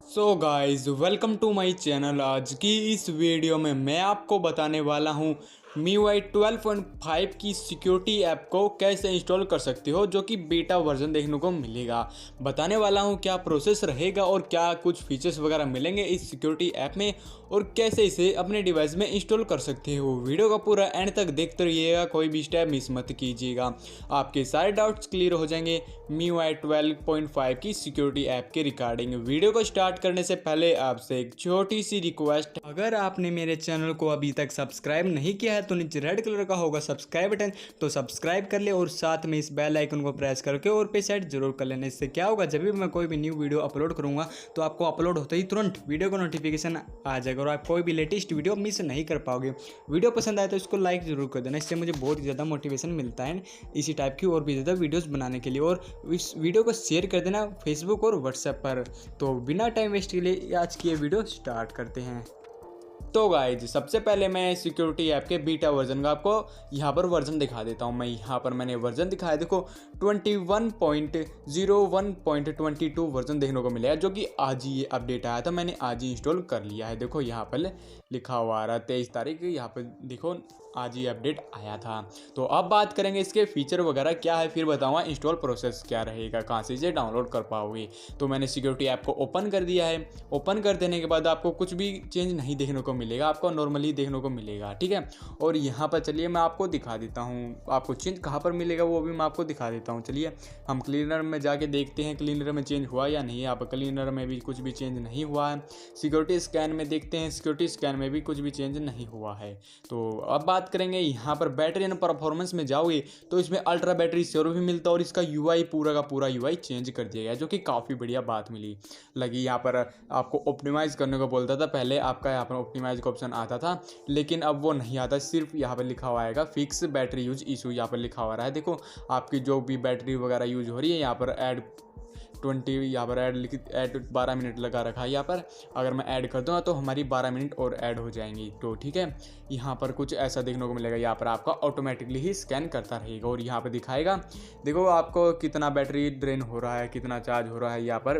So guys welcome to my channel. आज की इस वीडियो में मैं आपको बताने वाला हूँ MIUI 12.5 की सिक्योरिटी ऐप को कैसे इंस्टॉल कर सकते हो, जो कि बीटा वर्जन देखने को मिलेगा। बताने वाला हूँ क्या प्रोसेस रहेगा और क्या कुछ फीचर्स वगैरह मिलेंगे इस सिक्योरिटी ऐप में और कैसे इसे अपने डिवाइस में इंस्टॉल कर सकते हो। वीडियो का पूरा एंड तक देखते रहिएगा, कोई भी स्टेप मिस मत कीजिएगा, आपके सारे डाउट्स क्लियर हो जाएंगे MIUI 12.5 की सिक्योरिटी ऐप के रिगार्डिंग। वीडियो को स्टार्ट करने से पहले आपसे एक छोटी सी रिक्वेस्ट, अगर आपने मेरे चैनल को अभी तक सब्सक्राइब नहीं किया है तो नीचे रेड कलर का होगा सब्सक्राइब बटन, तो सब्सक्राइब कर ले और साथ में इस बेल आइकन को प्रेस करके और पे सेट जरूर कर लेना। इससे क्या होगा, जब भी मैं कोई भी न्यू वीडियो अपलोड करूंगा तो आपको अपलोड होते ही तुरंत वीडियो का नोटिफिकेशन आ जाएगा और आप कोई भी लेटेस्ट वीडियो मिस नहीं कर पाओगे। वीडियो पसंद आए तो इसको लाइक जरूर कर देना, इससे मुझे बहुत ज़्यादा मोटिवेशन मिलता है इसी टाइप की और भी ज़्यादा वीडियोज़ बनाने के लिए। और इस वीडियो को शेयर कर देना फेसबुक और व्हाट्सएप पर। तो बिना टाइम वेस्ट के लिए आज की ये वीडियो स्टार्ट करते हैं। तो गाइज सबसे पहले मैं सिक्योरिटी ऐप के बीटा वर्जन का आपको यहाँ पर वर्जन दिखा देता हूँ। मैं यहाँ पर मैंने वर्जन दिखाया, देखो 21.01.22 वर्जन देखने को मिला है, जो कि आज ही ये अपडेट आया था, मैंने आज ही इंस्टॉल कर लिया है। देखो यहाँ पर लिखा हुआ आ रहा 23 तारीख, यहाँ पर देखो आज ही अपडेट आया था। तो अब बात करेंगे इसके फीचर वगैरह क्या है, फिर बताऊंगा इंस्टॉल प्रोसेस क्या रहेगा, कहाँ से इसे डाउनलोड कर पाओगे। तो मैंने सिक्योरिटी ऐप को ओपन कर दिया है। ओपन कर देने के बाद आपको कुछ भी चेंज नहीं देखने को मिलेगा, आपको नॉर्मली देखने को मिलेगा, ठीक है। और यहाँ पर चलिए मैं आपको दिखा देता हूँ, आपको चेंज कहाँ पर मिलेगा वो भी मैं आपको दिखा देता हूँ। चलिए हम क्लीनर में जाके देखते हैं क्लीनर में चेंज हुआ या नहीं। यहाँ पर क्लीनर में भी कुछ भी चेंज नहीं हुआ है। सिक्योरिटी स्कैन में देखते हैं, सिक्योरिटी स्कैन में भी कुछ भी चेंज नहीं हुआ है। तो अब बात करेंगे यहाँ पर बैटरी एंड परफॉर्मेंस में जाओगे तो इसमें अल्ट्रा बैटरी सेवर भी मिलता है और इसका UI पूरा का पूरा UI चेंज कर दिया गया, जो कि काफ़ी बढ़िया बात मिली लगी। यहाँ पर आपको ऑप्टिमाइज़ करने को बोलता था, पहले आपका यहाँ पर ऑप्टिमाइज का ऑप्शन आता था, लेकिन अब वो नहीं आता, सिर्फ यहाँ पर लिखा हुआ आएगा फिक्स बैटरी यूज इशू, यहाँ पर लिखा हुआ रहा है। देखो आपकी जो भी बैटरी वगैरह यूज हो रही है, यहाँ पर ऐड 20 यहाँ पर ऐड 12 मिनट लगा रखा है। यहाँ पर अगर मैं ऐड कर दूँगा तो हमारी 12 मिनट और ऐड हो जाएंगी, तो ठीक है। यहाँ पर कुछ ऐसा देखने को मिलेगा, यहाँ पर आपका ऑटोमेटिकली ही स्कैन करता रहेगा और यहाँ पर दिखाएगा देखो आपको कितना बैटरी ड्रेन हो रहा है, कितना चार्ज हो रहा है, यहाँ पर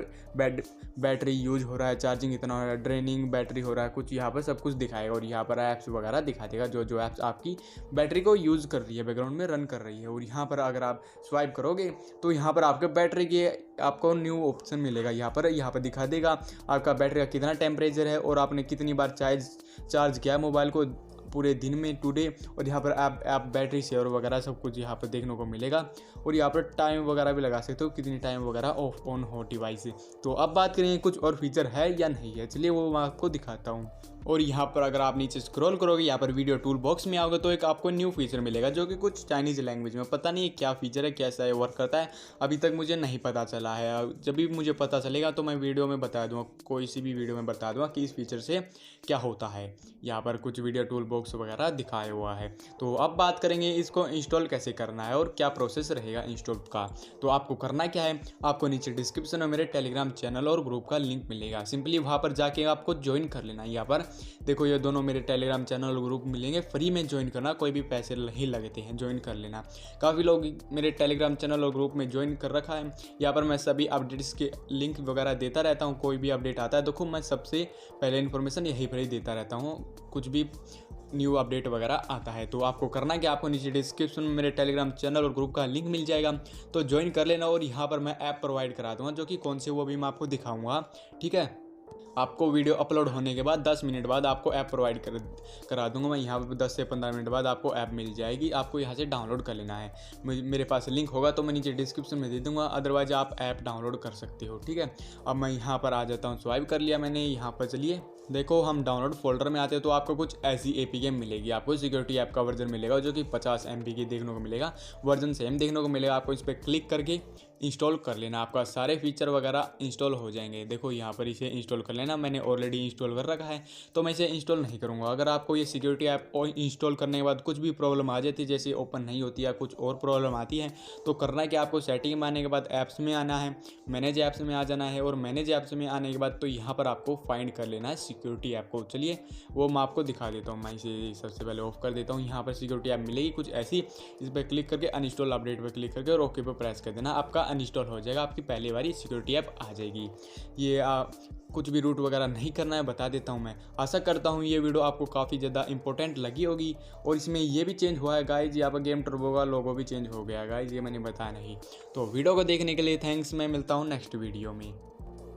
बैटरी यूज हो रहा है, चार्जिंग इतना हो रहा है, ड्रेनिंग बैटरी हो रहा है, कुछ यहाँ पर सब कुछ दिखाएगा। और यहाँ पर ऐप्स वगैरह दिखा देगा, जो जो ऐप्स आपकी बैटरी को यूज़ कर रही है, बैकग्राउंड में रन कर रही है। और यहाँ पर अगर आप स्वाइप करोगे तो यहाँ पर आपके बैटरी के आपको न्यू ऑप्शन मिलेगा, यहाँ पर दिखा देगा आपका बैटरी का कितना टेम्परेचर है और आपने कितनी बार चार्ज किया मोबाइल को पूरे दिन में टुडे। और यहाँ पर आप बैटरी सेवर वगैरह सब कुछ यहाँ पर देखने को मिलेगा और यहाँ पर टाइम वगैरह भी लगा सकते हो, कितनी टाइम वगैरह ऑफ ऑन हो डिवाइस से। तो अब बात करेंगे कुछ और फीचर है या नहीं है, चलिए वो मैं आपको दिखाता हूँ। और यहाँ पर अगर आप नीचे स्क्रॉल करोगे, यहाँ पर वीडियो टूल बॉक्स में आओगे तो एक आपको न्यू फीचर मिलेगा, जो कि कुछ चाइनीज़ लैंग्वेज में, पता नहीं क्या फीचर है, कैसा है, वर्क करता है, अभी तक मुझे नहीं पता चला है। जब भी मुझे पता चलेगा तो मैं वीडियो में बता दूँगा, कोई सी भी वीडियो में बता दूँगा कि इस फीचर से क्या होता है। यहाँ पर कुछ वीडियो टूल बॉक्स वगैरह दिखाया हुआ है। तो अब बात करेंगे इसको इंस्टॉल कैसे करना है और क्या प्रोसेस रहेगा इंस्टॉल का। तो आपको करना क्या है, आपको नीचे डिस्क्रिप्शन में मेरे टेलीग्राम चैनल और ग्रुप का लिंक मिलेगा, सिंपली वहाँ पर जाके आपको ज्वाइन कर लेना है। यहाँ पर देखो ये दोनों मेरे टेलीग्राम चैनल और ग्रुप मिलेंगे, फ्री में ज्वाइन करना, कोई भी पैसे नहीं लगते हैं, ज्वाइन कर लेना। काफ़ी लोग मेरे टेलीग्राम चैनल और ग्रुप में ज्वाइन कर रखा है। यहाँ पर मैं सभी अपडेट्स के लिंक वगैरह देता रहता हूँ, कोई भी अपडेट आता है देखो मैं सबसे पहले इन्फॉर्मेशन यहीं पर ही देता रहता हूँ, कुछ भी न्यू अपडेट वगैरह आता है। तो आपको करना कि आपको नीचे डिस्क्रिप्शन में मेरे टेलीग्राम चैनल और ग्रुप का लिंक मिल जाएगा, तो ज्वाइन कर लेना। और यहाँ पर मैं ऐप प्रोवाइड करा दूँगा, जो कि कौन से वो भी मैं आपको दिखाऊँगा, ठीक है। आपको वीडियो अपलोड होने के बाद 10 मिनट बाद आपको ऐप प्रोवाइड करा दूंगा मैं। यहाँ पर 10 से 15 मिनट बाद आपको ऐप मिल जाएगी, आपको यहाँ से डाउनलोड कर लेना है। मेरे पास लिंक होगा तो मैं नीचे डिस्क्रिप्शन में दे दूंगा, अदरवाइज आप ऐप डाउनलोड कर सकते हो, ठीक है। अब मैं यहाँ पर आ जाता हूँ, स्वाइप कर लिया मैंने। यहाँ पर चलिए देखो हम डाउनलोड फोल्डर में आते हैं तो आपको कुछ ऐसी APK मिलेगी, आपको सिक्योरिटी ऐप का वर्जन मिलेगा, जो कि 50 MB की देखने को मिलेगा, वर्जन सेम देखने को मिलेगा। आपको इस पर क्लिक करके इंस्टॉल कर लेना, आपका सारे फीचर वगैरह इंस्टॉल हो जाएंगे। देखो यहाँ पर इसे इंस्टॉल कर लेना, मैंने ऑलरेडी इंस्टॉल कर रखा है तो मैं इसे इंस्टॉल नहीं करूँगा। अगर आपको ये सिक्योरिटी ऐप इंस्टॉल करने के बाद कुछ भी प्रॉब्लम आ जाती है, जैसे ओपन नहीं होती या कुछ और प्रॉब्लम आती है, तो करना है कि आपको सेटिंग में आने के बाद ऐप्स में आना है, मैनेज ऐप्स में आ जाना है, और मैनेज ऐप्स में आने के बाद तो यहाँ पर आपको फाइंड कर लेना है सिक्योरिटी ऐप को। चलिए वो मैं आपको दिखा देता हूँ। मैं इसे सबसे पहले ऑफ कर देता हूँ। यहाँ पर सिक्योरिटी ऐप मिलेगी कुछ ऐसी, इस पर क्लिक करके अनइंस्टॉल अपडेट पर क्लिक करके और ओके पर प्रेस कर देना। आपका अनइंस्टॉल हो जाएगा, आपकी पहली बारी सिक्योरिटी ऐप आ जाएगी। ये कुछ भी रूट वगैरह नहीं करना है, बता देता हूँ मैं। आशा करता हूँ ये वीडियो आपको काफ़ी ज़्यादा इंपॉर्टेंट लगी होगी। और इसमें ये भी चेंज हुआ है गाइज, यहाँ पर गेम टर्बो का लोगो भी चेंज हो गया गाइज, ये मैंने बताया नहीं। तो वीडियो को देखने के लिए थैंक्स। मैं मिलता हूँ नेक्स्ट वीडियो में।